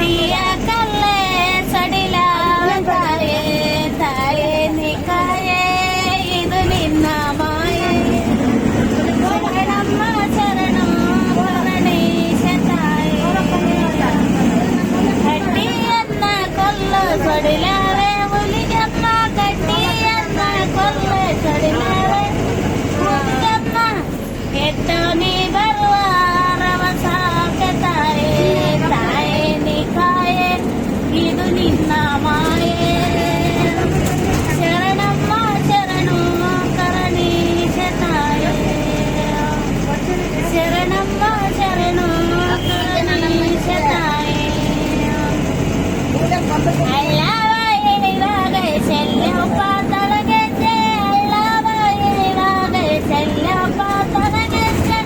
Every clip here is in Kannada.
ಬಾವಿಯ ಕಲ್ಲೆ ಸಡಿಲ ತಾಯೇ ತಾಯೇ ನಿಕಾಯೇ ಇದು ನಿನ್ನ ಮಾಯೆ ಶರಣಮ್ಮ ಶರಣಂ ಕರುಣೀಶ ತಾಯೇ ಕಡ್ಡಿಯನ್ನ ಕೊಲ್ಲು ಸಡಿಲಾರೆ ಹುಲಿಗಮ್ಮ ಕಡ್ಡಿಯನ್ನ ಕೊಲ್ಲು ಸಡಿಲಾರೆ ಹುಲಿಗಮ್ಮ ಎತ್ತು ನೀ ಬರುವ ರವಸಾಕೆ ತಾಯೇ ತಾಯೇ ನಿಕಾಯೇ ಇದು ನಿನ್ನ ಮಾಯೆ ಶರಣಮ್ಮ ಶರಣು ಕರುಣೀಶ ತಾಯೇ ಶರಣಮ್ಮ ಶರಣು ಕರುಣೀಶ ತಾಯೇ ಅಳ್ಳವ ಇಳಿವಾಗ ಶಲ್ಯಪ್ಪ ತಲಗೆಜ್ಜೆ ಅಳ್ಳವ ಇಳಿವಾಗ ಶಲ್ಯಪ್ಪ ತಲಗೆಜ್ಜೆ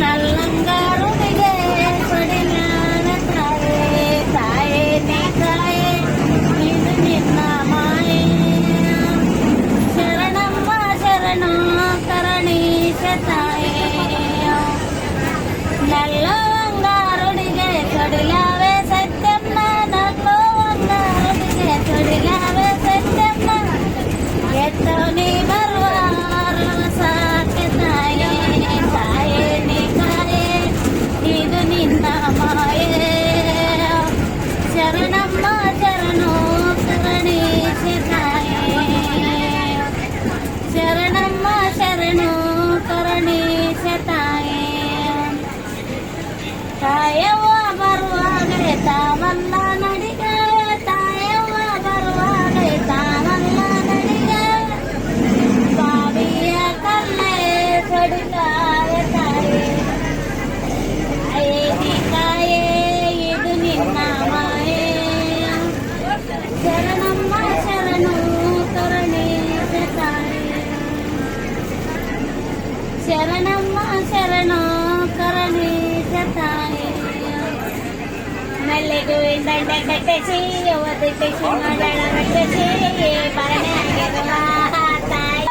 ನಲ್ಲಂಗಾರುಡಿಗೆ ಸಡಿಲಾರ ತಾಯೇ ತಾಯೇ ನಿಕಾಯೇ ಇದು ನಿನ್ನ ಮಾಯೆ ಶರಣಮ್ಮ ಶರಣು ಕರುಣೀಶ ತಾಯೇ ನಲ್ಲಂಗಾರುಡಿಗೆ ಸಡಿಲಾವೆ ಸತ್ಯಮ್ಮ ನಲ್ಲಂಗಾರುಡಿಗೆ ಸಡಿಲಾವೆ ಸತ್ಯಮ್ಮ ಎತ್ತು ನೀ ಬರುವ ರವಸಾಕೆ ತಾಯೇ ತಾಯೇ ನಿಕಾಯೇ ಇದು ನಿನ್ನ ಮಾಯೆ ಶರಣಮ್ಮ ಶರಣು ಕರುಣೀಶ ತಾಯೇ ಶರಣಮ್ಮ ಶರಣು ಕರುಣೀಶ ತಾಯೇ ತಾಯವ್ವ ಬರುವಾಗಲೇ ತಾವಲ್ಲ ನಡಿಗ ತಾಯವ್ವ ಬರುವಾಗಲೇ ತಾವಲ್ಲ ನಡಿಗ ಬಾವಿಯ ಕಲ್ಲೆ ಸಡಿಲಾರ ತಾಯೇ ತಾಯೇ ನಿಕಾಯೇ ಇದು ನಿನ್ನ ಮಾಯೆ ಶರಣಮ್ಮ ಶರಣು ಕರುಣೀಶ ತಾಯೇ ಶರಣಮ್ಮ ಶರಣು ಕರುಣೀಶ ತಾಯೇ ಮಲ್ಲಿಗೆ ದಂಡ ಕಟ್ಟಿಸಿ ಒದಿಟ್ಟಿಸಿ ನೋಡೋಣ ಕಟ್ಟಿಸಿ ಬರಣೆ ಆಗಿರುವ ತಾಯಿ